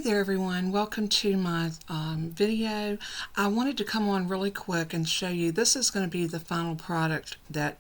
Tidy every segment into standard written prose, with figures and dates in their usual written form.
there everyone, welcome to my video. I wanted to come on really quick and show you this is going to be the final product that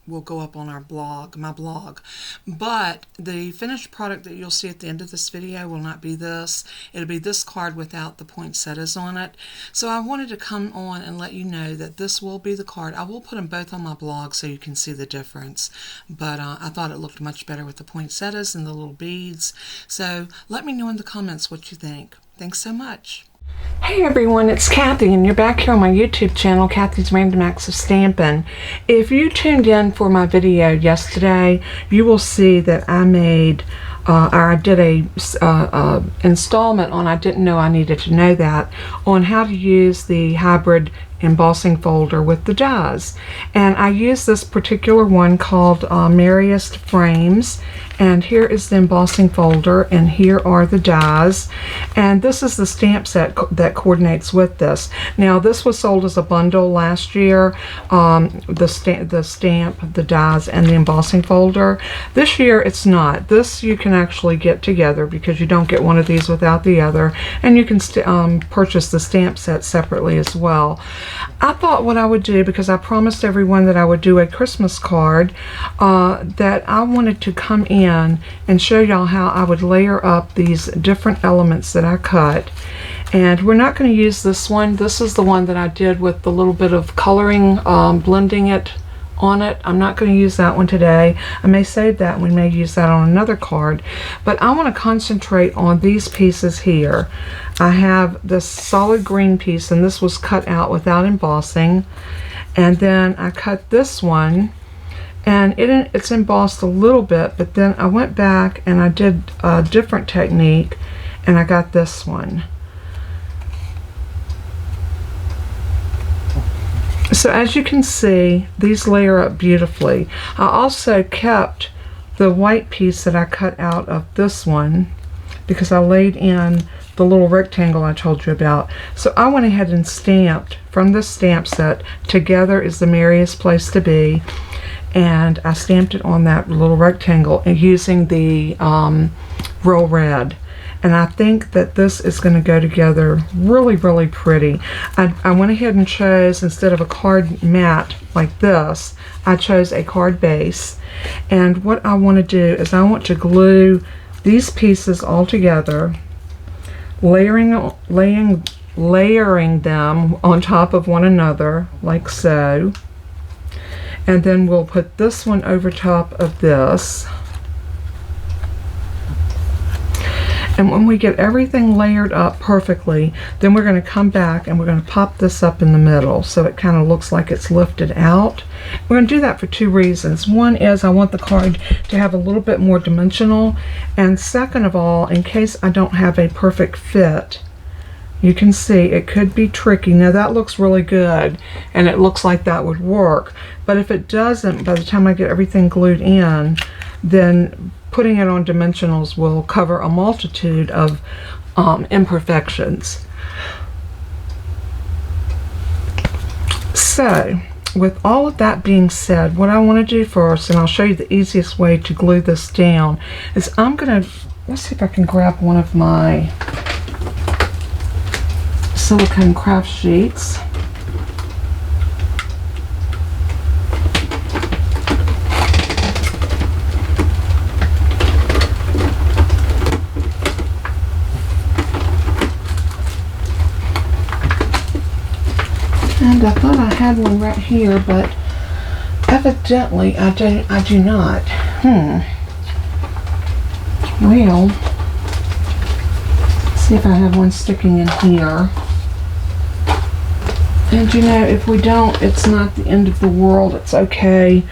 will go up on our blog, my blog. But the finished product that you'll see at the end of this video will not be this. It'll be this card without the poinsettias on it. So I wanted to come on and let you know that this will be the card. I will put them both on my blog so you can see the difference. But I thought it looked much better with the poinsettias and the little beads. So let me know in the comments what you think. Thanks so much. Hey everyone, it's Kathy and you're back here on my YouTube channel, Kathy's Random Acts of Stampin'. If you tuned in for my video yesterday, you will see that I made, I did a installment on I Didn't Know I Needed to Know That, on how to use the hybrid embossing folder with the dies. And I used this particular one called Merriest Frames, and here is the embossing folder and here are the dies, and this is the stamp set that coordinates with this. Now this was sold as a bundle last year, the stamp, the dies, and the embossing folder. This year it's not. This you can actually get together because you don't get one of these without the other, and you can purchase the stamp set separately as well. I thought what I would do, because I promised everyone that I would do a Christmas card, that I wanted to come in and show y'all how I would layer up these different elements that I cut. And we're not going to use this one. This is the one that I did with the little bit of coloring, blending it on it. I'm not going to use that one today. I may save that and we may use that on another card. But I want to concentrate on these pieces here. I have this solid green piece, and this was cut out without embossing. And then I cut this one, and it's embossed a little bit, but then I went back and I did a different technique and I got this one. So as you can see, these layer up beautifully. I also kept the white piece that I cut out of this one because I laid in the little rectangle I told you about. So I went ahead and stamped from this stamp set, Together is the Merriest Place to Be, and I stamped it on that little rectangle and using the Real Red. And I think that this is going to go together really, really pretty. I went ahead and chose, instead of a card mat like this, I chose a card base. And what I want to do is I want to glue these pieces all together, layering them on top of one another, like so. And then we'll put this one over top of this. And when we get everything layered up perfectly, then we're going to come back and we're going to pop this up in the middle so it kind of looks like it's lifted out. We're going to do that for two reasons. One is I want the card to have a little bit more dimensional, and second of all, in case I don't have a perfect fit, you can see it could be tricky. Now that looks really good and it looks like that would work, but if it doesn't, by the time I get everything glued in, then putting it on dimensionals will cover a multitude of imperfections. So with all of that being said, what I want to do first, and I'll show you the easiest way to glue this down, is I'm going to, let's see if I can grab one of my silicone craft sheets. And I thought I had one right here, but evidently I do not. Well, let's see if I have one sticking in here. And you know, if we don't, it's not the end of the world. It's okay.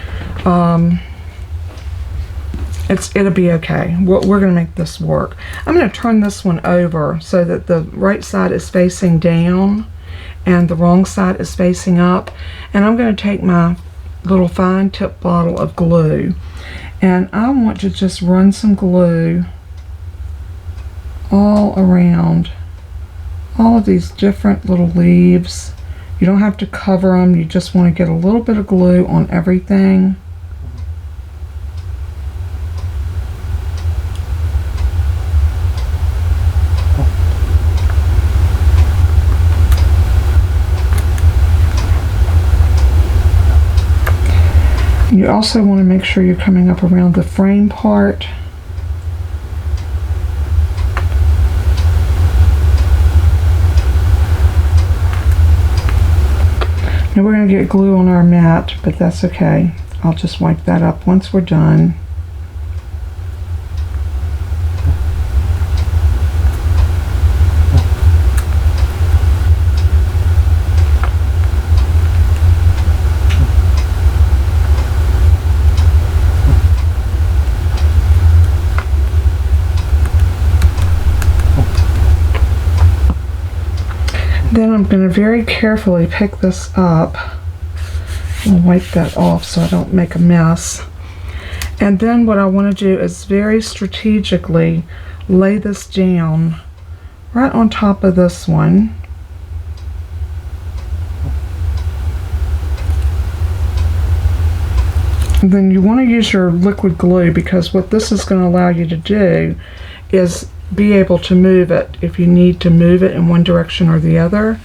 It'll be okay. We're going to make this work. I'm going to turn this one over so that the right side is facing down and the wrong side is facing up. And I'm going to take my little fine tip bottle of glue, and I want to just run some glue all around all of these different little leaves. You don't have to cover them, you just want to get a little bit of glue on everything. You also want to make sure you're coming up around the frame part. Now we're going to get glue on our mat, but that's okay. I'll just wipe that up once we're done. Then I'm going to very carefully pick this up. I'll wipe that off so I don't make a mess. And then what I want to do is very strategically lay this down right on top of this one. And then you want to use your liquid glue, because what this is going to allow you to do is be able to move it if you need to move it in one direction or the other.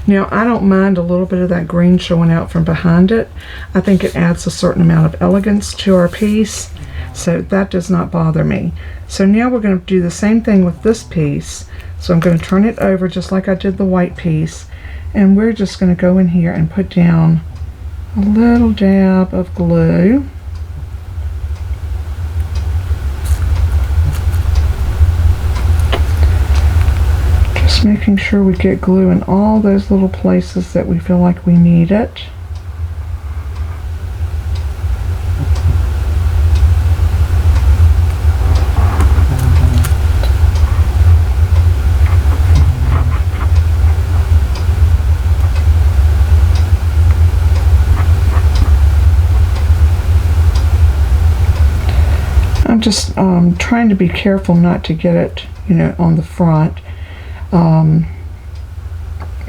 Now, I don't mind a little bit of that green showing out from behind it. I think it adds a certain amount of elegance to our piece, so that does not bother me. So now we're going to do the same thing with this piece. So I'm going to turn it over just like I did the white piece, and we're just going to go in here and put down a little dab of glue. Making sure we get glue in all those little places that we feel like we need it. I'm just trying to be careful not to get it, on the front.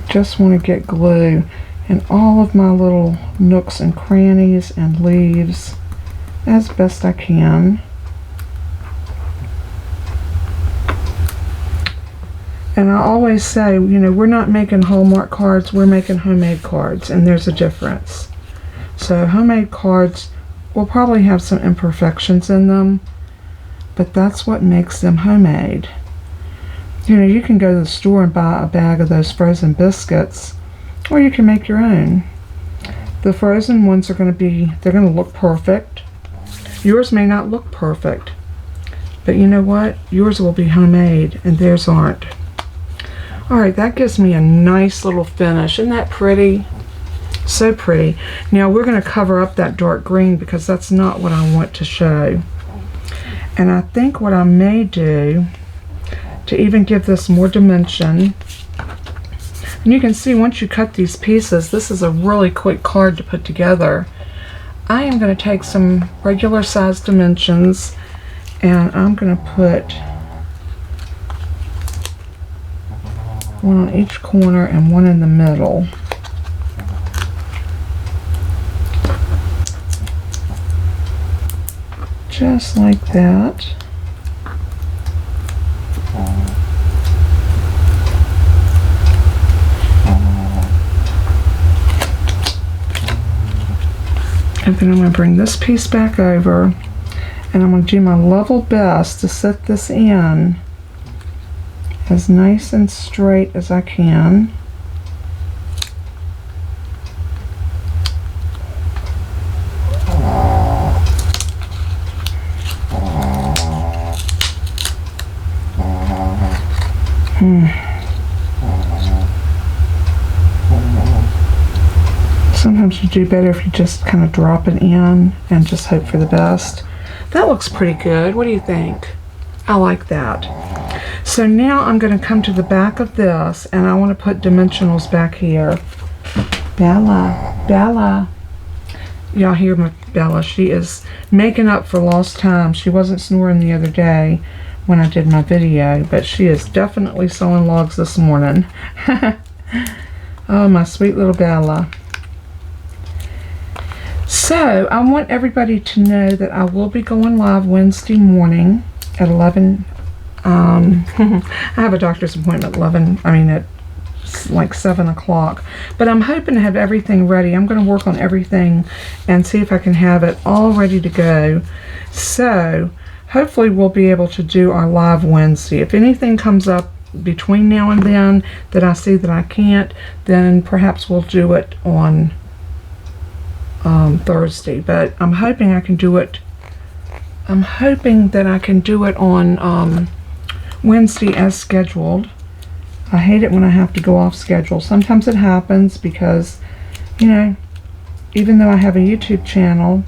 Just want to get glue in all of my little nooks and crannies and leaves as best I can. And I always say, we're not making Hallmark cards, we're making homemade cards, and there's a difference. So homemade cards will probably have some imperfections in them, but that's what makes them homemade. You can go to the store and buy a bag of those frozen biscuits, or you can make your own. The frozen ones are going to look perfect. Yours may not look perfect, but you know what? Yours will be homemade, and theirs aren't. Alright, that gives me a nice little finish. Isn't that pretty? So pretty. Now we're going to cover up that dark green because that's not what I want to show. And I think what I may do, to even give this more dimension, and you can see once you cut these pieces, this is a really quick card to put together. I am going to take some regular size dimensions, and I'm going to put one on each corner and one in the middle. Just like that. And then I'm going to bring this piece back over, and I'm going to do my level best to set this in as nice and straight as I can. Sometimes you do better if you just kind of drop it in and just hope for the best. That looks pretty good. What do you think? I like that. So now I'm going to come to the back of this, and I want to put dimensionals back here. Bella, Bella. Y'all hear my Bella. She is making up for lost time. She wasn't snoring the other day when I did my video, but she is definitely sewing logs this morning. Oh, my sweet little Bella. So, I want everybody to know that I will be going live Wednesday morning at 11. I have a doctor's appointment at it's like 7 o'clock. But I'm hoping to have everything ready. I'm going to work on everything and see if I can have it all ready to go. So hopefully we'll be able to do our live Wednesday. If anything comes up between now and then that I see that I can't, then perhaps we'll do it on Thursday. But I'm hoping I can do it. I'm hoping that I can do it on Wednesday as scheduled. I hate it when I have to go off schedule. Sometimes it happens because, you know, even though I have a YouTube channel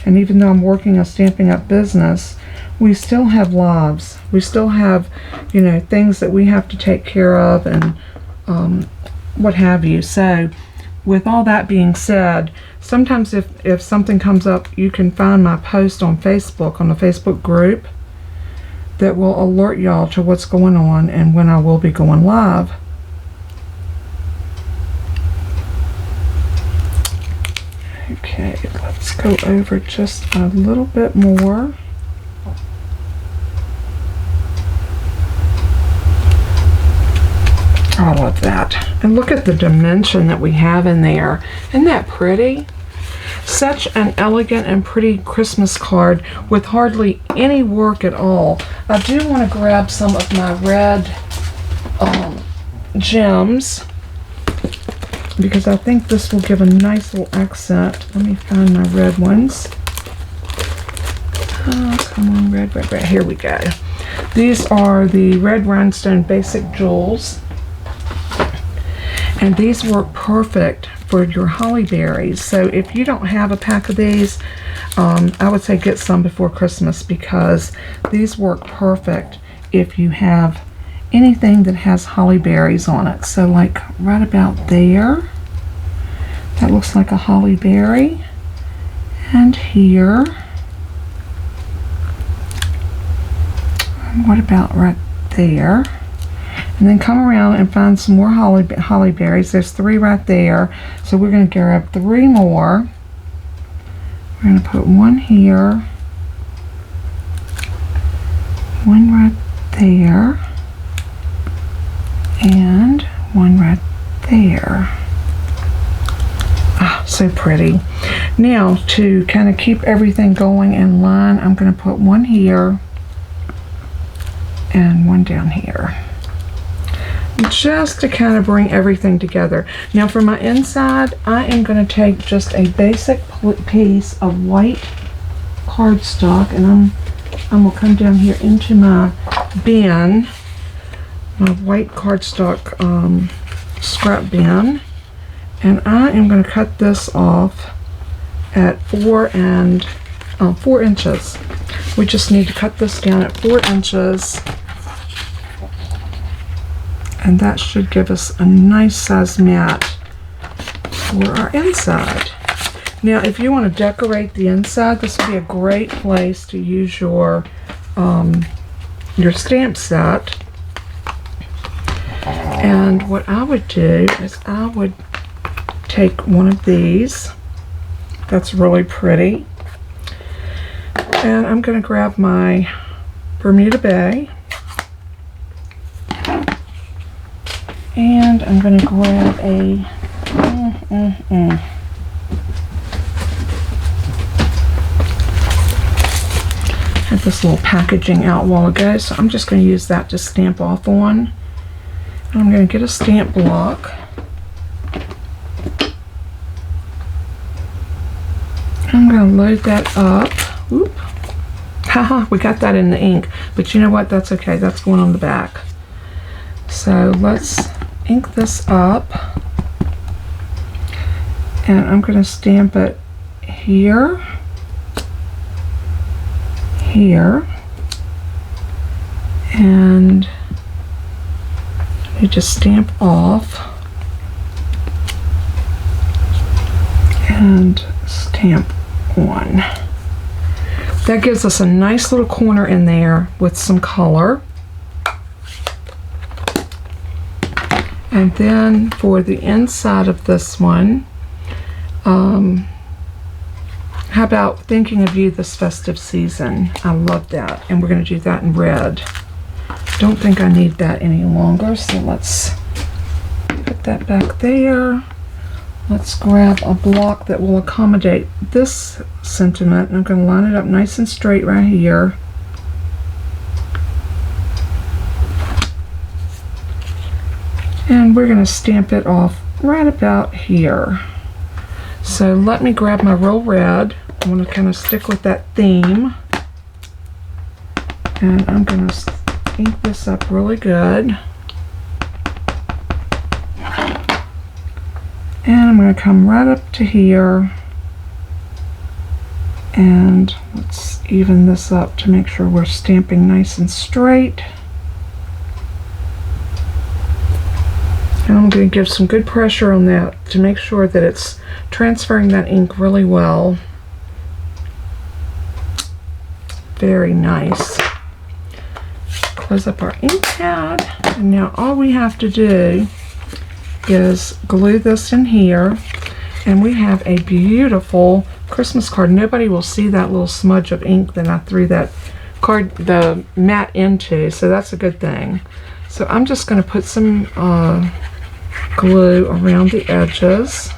and even though I'm working a Stampin' Up! Business, we still have lives. We still have, you know, things that we have to take care of and what have you. So with all that being said, sometimes if something comes up, you can find my post on Facebook, on the Facebook group, that will alert y'all to what's going on and when I will be going live. Okay, let's go over just a little bit more. I love that. And look at the dimension that we have in there. Isn't that pretty? Such an elegant and pretty Christmas card with hardly any work at all. I do want to grab some of my red gems because I think this will give a nice little accent. Let me find my red ones. Oh, come on, red, red, red. Here we go. These are the red rhinestone basic jewels. And these work perfect for your holly berries. So if you don't have a pack of these, I would say get some before Christmas because these work perfect if you have anything that has holly berries on it. So like right about there, that looks like a holly berry. And here, and what about right there? And then come around and find some more holly berries. There's 3 right there. So we're going to grab 3 more. We're going to put 1 here, 1 right there, and 1 right there. Ah, so pretty. Now to kind of keep everything going in line, I'm going to put 1 here and 1 down here, just to kind of bring everything together. Now for my inside, I am going to take just a basic piece of white cardstock, and I'm going to come down here into my bin, my white cardstock scrap bin, and I am going to cut this off at 4 inches. We just need to cut this down at 4 inches. And that should give us a nice size mat for our inside. Now, if you want to decorate the inside, this would be a great place to use your stamp set. And what I would do is I would take one of these. That's really pretty. And I'm going to grab my Bermuda Bay. And I'm going to grab a had this little packaging out a while ago, so I'm just going to use that to stamp off on. And I'm going to get a stamp block. I'm going to load that up. Oop. Haha, we got that in the ink, but you know what? That's okay. That's going on the back. So let's ink this up, and I'm going to stamp it here, here, and you just stamp off and stamp on. That gives us a nice little corner in there with some color. And then for the inside of this one, how about Thinking of You this festive season? I love that. And we're going to do that in red. Don't think I need that any longer, so let's put that back there. Let's grab a block that will accommodate this sentiment. I'm going to line it up nice and straight right here. And we're going to stamp it off right about here. So let me grab my Real Red. I want to kind of stick with that theme. And I'm going to ink this up really good. And I'm going to come right up to here. And let's even this up to make sure we're stamping nice and straight. And I'm going to give some good pressure on that to make sure that it's transferring that ink really well. Very nice. Close up our ink pad, and now all we have to do is glue this in here, and we have a beautiful Christmas card. Nobody will see that little smudge of ink that I threw that card, the mat, into, so that's a good thing. So I'm just going to put some glue around the edges.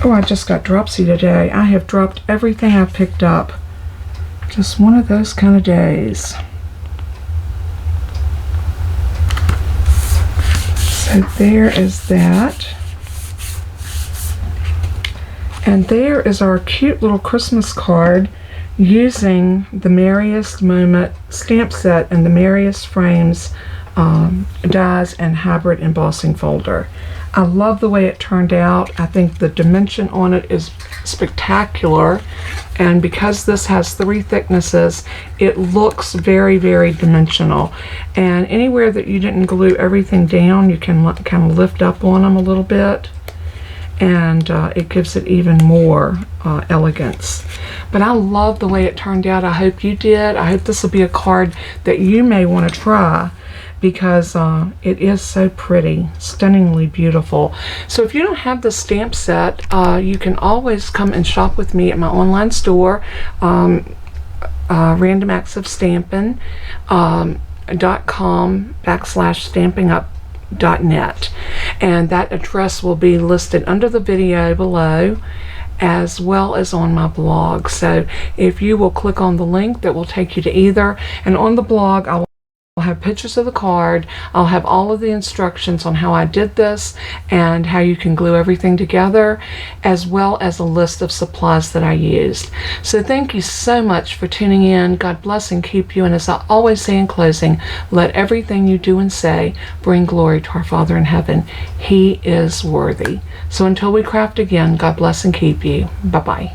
Oh, I just got dropsy today. I have dropped everything I picked up. Just one of those kind of days. So there is that. And there is our cute little Christmas card using the Merriest Moment stamp set and the Merriest Frames dies and hybrid embossing folder. I love the way it turned out. I think the dimension on it is spectacular, and because this has 3 thicknesses, it looks very, very dimensional. And anywhere that you didn't glue everything down, you can kind of lift up on them a little bit, and it gives it even more elegance. But I love the way it turned out. I hope you did. I hope this will be a card that you may want to try, because it is so pretty, stunningly beautiful. So if you don't have the stamp set, you can always come and shop with me at my online store, randomactsofstamping.com/stampingup.net, and that address will be listed under the video below, as well as on my blog. So if you will click on the link, that will take you to either, and on the blog I'll have pictures of the card. I'll have all of the instructions on how I did this and how you can glue everything together, as well as a list of supplies that I used. So thank you so much for tuning in. God bless and keep you, and as I always say in closing, let everything you do and say bring glory to our Father in heaven. He is worthy. So until we craft again, God bless and keep you. Bye-bye.